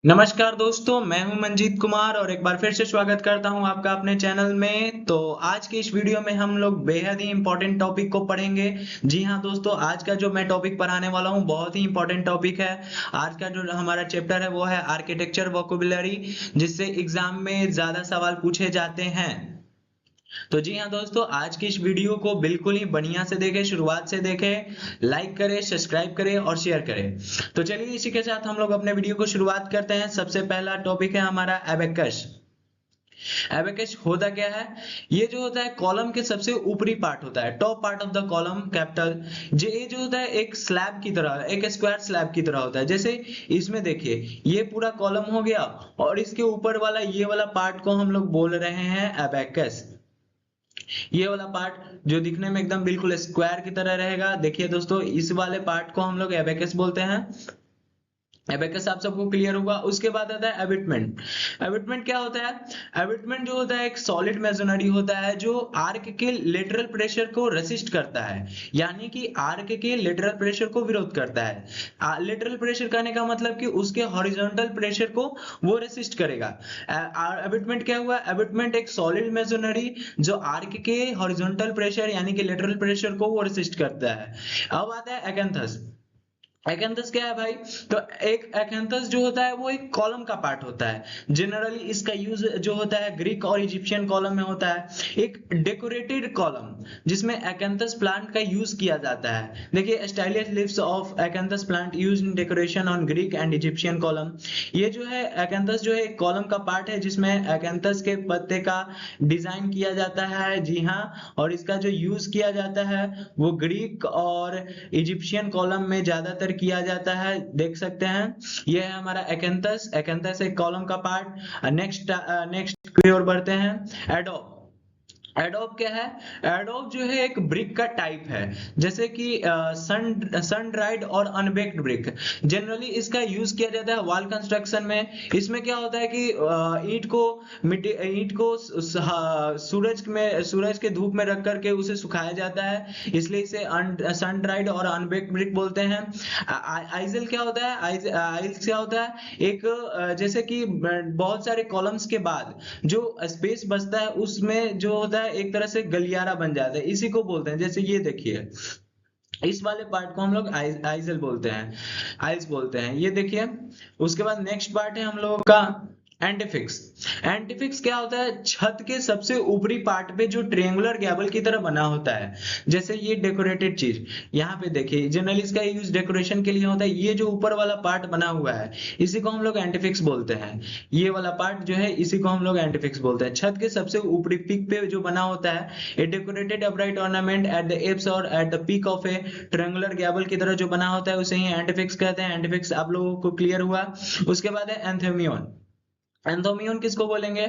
नमस्कार दोस्तों, मैं हूं मंजीत कुमार और एक बार फिर से स्वागत करता हूं आपका अपने चैनल में। तो आज के इस वीडियो में हम लोग बेहद ही इंपॉर्टेंट टॉपिक को पढ़ेंगे। जी हां दोस्तों, आज का जो मैं टॉपिक पढ़ाने वाला हूं बहुत ही इंपॉर्टेंट टॉपिक है। आज का जो हमारा चैप्टर है वो है आर्किटेक्चर वोकेबुलरी, जिससे एग्जाम में ज्यादा सवाल पूछे जाते हैं। तो जी हाँ दोस्तों, आज की इस वीडियो को बिल्कुल ही बढ़िया से देखें, शुरुआत से देखें, लाइक करें, सब्सक्राइब करें और शेयर करें। तो चलिए इसी के साथ हम लोग अपने वीडियो को शुरुआत करते हैं। सबसे पहला टॉपिक है हमारा एबेकस। एबेकस होता क्या है? ये जो होता है कॉलम के सबसे ऊपरी पार्ट होता है, top part of the column capital. ये जो होता है एक स्लैब की तरह, एक स्क्वायर स्लैब की तरह होता है। जैसे इसमें देखिए, ये पूरा कॉलम हो गया और इसके ऊपर वाला ये वाला पार्ट को हम लोग बोल रहे हैं एबेकस। ये वाला पार्ट जो दिखने में एकदम बिल्कुल स्क्वायर की तरह रहेगा, देखिए दोस्तों, इस वाले पार्ट को हम लोग एबेकस बोलते हैं। एबेकस आप सबको क्लियर होगा। उसके बाद आता है एबिटमेंट। एबिटमेंट क्या होता है? एबिटमेंट जो होता है एक सॉलिड मेसोनरी होता है जो आर्क के लेटरल प्रेशर को रेसिस्ट करता है, यानी कि आर्क के लेटरल प्रेशर को विरोध करता है। लेटरल प्रेशर करने का मतलब कि उसके हॉरिजॉन्टल प्रेशर को वो रेसिस्ट करेगा। एबिटमेंट क्या हुआ? एबिटमेंट एक सॉलिड मेसोनरी जो आर्क के हॉरिजॉन्टल प्रेशर यानी कि लेटरल प्रेशर को वो रेसिस्ट करता है। अब आता है एकेंथस। एकेंथस क्या है भाई? तो एक एकेंथस जो होता है वो एक कॉलम का पार्ट होता है। जनरली इसका यूज जो होता है ग्रीक और इजिप्शियन कॉलम में होता है, एक डेकोरेटेड कॉलम जिसमें एकेंथस प्लांट का यूज किया जाता है। देखिए, stylish leaves of acanthus plant used in decoration on Greek and Egyptian column. ये जो है एकेंथस जो है एक कॉलम का पार्ट है जिसमें एकेंथस के पत्ते का डिजाइन किया जाता है। जी हाँ, और इसका जो यूज किया जाता है वो ग्रीक और इजिप्शियन कॉलम में ज्यादातर किया जाता है, देख सकते हैं। ये है हमारा एकेंथस। एकेंथस एक कॉलम का पार्ट। नेक्स्ट नेक्स्ट की ओर बढ़ते हैं। एडोब। एडोब क्या है? एडोब जो है एक ब्रिक का टाइप है, जैसे कि सन सन ड्राइड और अनबेक्ड ब्रिक। जनरली इसका यूज किया जाता है वॉल कंस्ट्रक्शन में। इसमें क्या होता है कि ईंट को सूरज के धूप में रख करके उसे सुखाया जाता है, इसलिए इसे सन ड्राइड और अनबेक्ड ब्रिक बोलते हैं। आइजल क्या होता है? आइजल क्या होता है? एक जैसे कि बहुत सारे कॉलम्स के बाद जो स्पेस बचता है उसमें जो होता है एक तरह से गलियारा बन जाता है, इसी को बोलते हैं। जैसे ये देखिए, इस वाले पार्ट को हम लोग आइजल बोलते हैं, आइल्स बोलते हैं। ये देखिए, उसके बाद नेक्स्ट पार्ट है हम लोगों का एंटीफिक्स। एंटीफिक्स क्या होता है? छत के सबसे ऊपरी पार्ट पे जो ट्रायंगुलर गैबल की तरह बना होता है, जैसे ये डेकोरेटेड चीज यहाँ पे देखिए, जनरली इसका यूज डेकोरेशन के लिए होता है। ये जो ऊपर वाला पार्ट बना हुआ है इसी को हम लोग एंटीफिक्स बोलते हैं। ये वाला पार्ट जो है इसी को हम लोग एंटीफिक्स बोलते हैं। छत के सबसे ऊपरी पीक पे जो बना होता है, a decorated upright ornament at the apex और at the peak of a triangular gable की तरह जो बना होता है उसे ही एंटीफिक्स कहते हैं। एंटीफिक्स आप लोगों को क्लियर हुआ। उसके बाद है एंथोमियन। एंथोमियन किसको बोलेंगे?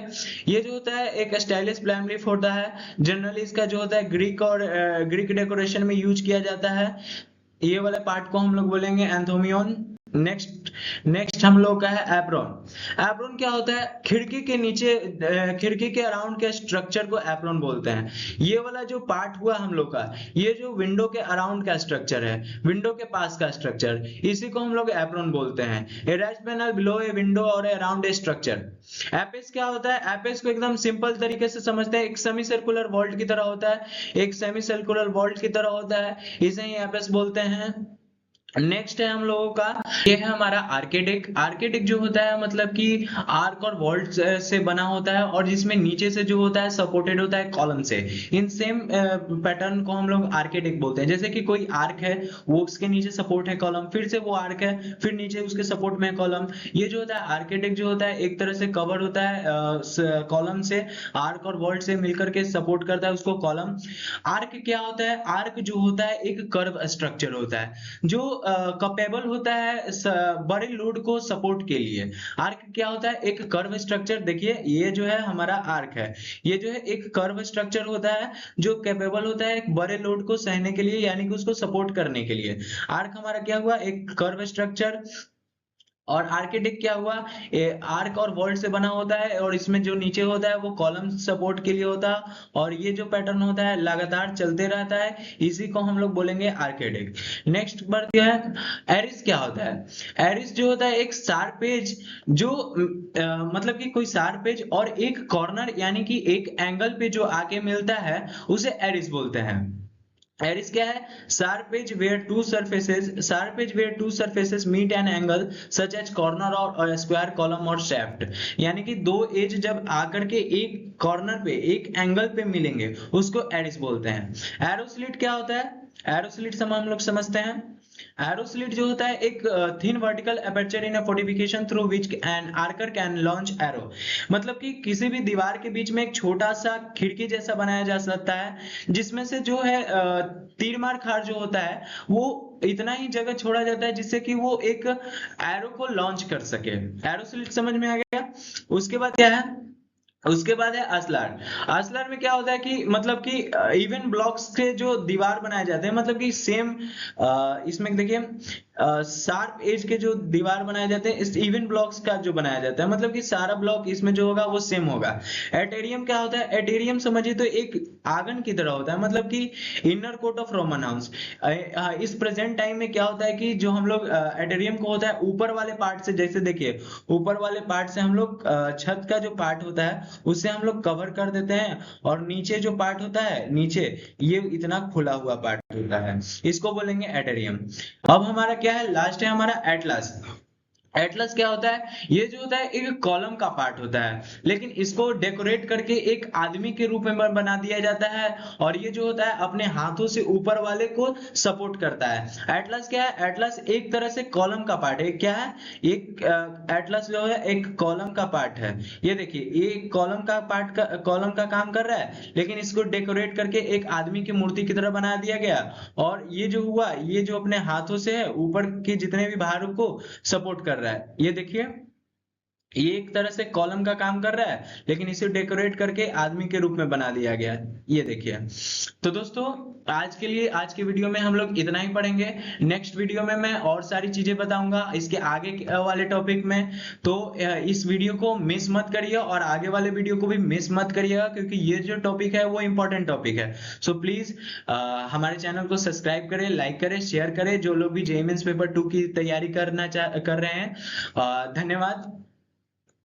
ये जो होता है एक स्टाइलिश प्लान लीफ होता है। जनरली इसका जो होता है ग्रीक और ग्रीक डेकोरेशन में यूज किया जाता है। ये वाले पार्ट को हम लोग बोलेंगे एंथोमियन। नेक्स्ट नेक्स्ट हम लोग का है एप्रोन। एप्रोन क्या होता है? खिड़की के नीचे खिड़की के अराउंड के स्ट्रक्चर को एप्रोन बोलते हैं। ये वाला जो पार्ट हुआ हम लोग का, ये जो विंडो के अराउंड का स्ट्रक्चर है, विंडो के पास का स्ट्रक्चर, इसी को हम लोग एप्रोन बोलते हैं। A rest panel below a window और अराउंड ए स्ट्रक्चर। एपेक्स क्या होता है? एपेक्स को एकदम सिंपल तरीके से समझते हैं, एक सेमी सर्कुलर वॉल्ट की तरह होता है, एक सेमी सर्कुलर वॉल्ट की तरह होता है, इसे ही एपेक्स बोलते हैं। नेक्स्ट है हम लोगों का, ये है हमारा आर्केटिक। आर्केटिक जो होता है मतलब कि आर्क और वॉल्ट से बना होता है और जिसमें नीचे से जो होता है सपोर्टेड होता है कॉलम से। इन सेम पैटर्न को हम लोग आर्केटिक बोलते हैं। जैसे कि कोई आर्क है, वो उसके नीचे सपोर्ट है कॉलम, फिर से वो आर्क है, फिर नीचे उसके सपोर्ट में है कॉलम। ये जो होता है आर्केटिक जो होता है एक तरह से कवर होता है कॉलम से, आर्क और वॉल्ट से मिलकर के सपोर्ट करता है उसको कॉलम। आर्क क्या होता है? आर्क जो होता है एक कर्व स्ट्रक्चर होता है जो कैपेबल होता है बड़े लोड को सपोर्ट के लिए। आर्क क्या होता है? एक कर्व स्ट्रक्चर। देखिए, ये जो है हमारा आर्क है, ये जो है एक कर्व स्ट्रक्चर होता है जो कैपेबल होता है एक बड़े लोड को सहने के लिए, यानी कि उसको सपोर्ट करने के लिए। आर्क हमारा क्या हुआ? एक कर्व स्ट्रक्चर। और आर्किटेक्ट क्या हुआ, आर्क और वॉल्ट से बना होता है, और इसमें जो नीचे होता है वो कॉलम सपोर्ट के लिए होता है, और ये जो पैटर्न होता है लगातार चलते रहता है, इसी को हम लोग बोलेंगे आर्किटेक्ट। नेक्स्ट बढ़ते हैं, एरिस क्या होता है। एरिस जो होता है एक शार्प एज, जो मतलब कि कोई शार्प एज और एक कॉर्नर यानी कि एक एंगल पे जो आके मिलता है उसे एरिस बोलते हैं। एरिस क्या है, sharp edge where two surfaces meet an angle such as corner और स्क्वायर कॉलम और शेफ्ट, यानी कि दो एज जब आकर के एक कॉर्नर पे एक एंगल पे मिलेंगे उसको एरिस बोलते हैं। एरोस्लिट क्या होता है, एरोस्लिट हम लोग समझते हैं। एरोस्लिट जो होता है एक thin vertical aperture in a fortification through which an archer can launch arrow, मतलब कि किसी भी दीवार के बीच में एक छोटा सा खिड़की जैसा बनाया जा सकता है जिसमें से जो है तीर मार खार जो होता है वो इतना ही जगह छोड़ा जाता है जिससे कि वो एक एरो को लॉन्च कर सके। एरोस्लिट समझ में आ गया। उसके बाद क्या है, उसके बाद है असलार। असलार में क्या होता है कि मतलब कि इवन ब्लॉक्स के जो दीवार बनाए जाते हैं, मतलब कि सेम इसमें देखिए शार्प एज के जो दीवार बनाए जाते हैं इस इवन ब्लॉक्स का जो बनाया जाता है, मतलब कि सारा ब्लॉक इसमें जो होगा वो सेम होगा। एटेरियम क्या होता है, एटेरियम समझिए तो एक आंगन की तरह होता है, मतलब कि inner court of Roman house. इस प्रेजेंट टाइम में क्या होता है कि जो हम लोग एटेरियम को होता है ऊपर वाले पार्ट से, जैसे देखिए ऊपर वाले पार्ट से हम लोग छत का जो पार्ट होता है उसे हम लोग कवर कर देते हैं, और नीचे जो पार्ट होता है नीचे ये इतना खुला हुआ पार्ट होता है, इसको बोलेंगे एटेरियम। अब हमारा क्या है, लास्ट है हमारा एटलस। एटलस क्या होता है, ये जो होता है एक कॉलम का पार्ट होता है, लेकिन इसको डेकोरेट करके एक आदमी के रूप में बना दिया जाता है, और ये जो होता है अपने हाथों से ऊपर वाले को सपोर्ट करता है। एटलस क्या है, एटलस एक तरह से कॉलम का पार्ट है। क्या है, एक एटलस जो है एक कॉलम का पार्ट है। ये देखिए ये कॉलम का पार्ट का कॉलम का काम कर रहा है, लेकिन इसको डेकोरेट करके एक आदमी की मूर्ति की तरह बना दिया गया, और ये जो हुआ ये जो अपने हाथों से है ऊपर के जितने भी भारों को सपोर्ट कर रहा है। ये देखिए ये एक तरह से कॉलम का काम कर रहा है, लेकिन इसे डेकोरेट करके आदमी के रूप में बना दिया गया है। ये देखिए। तो दोस्तों आज के लिए आज के वीडियो में हम लोग इतना ही पढ़ेंगे। नेक्स्ट वीडियो में मैं और सारी चीजें बताऊंगा इसके आगे वाले टॉपिक में। तो इस वीडियो को मिस मत करिए और आगे वाले वीडियो को भी मिस मत करिएगा, क्योंकि ये जो टॉपिक है वो इंपॉर्टेंट टॉपिक है। सो प्लीज हमारे चैनल को सब्सक्राइब करें, लाइक करें, शेयर करें, जो लोग भी जेईई मेंस पेपर 2 की तैयारी कर रहे हैं। धन्यवाद।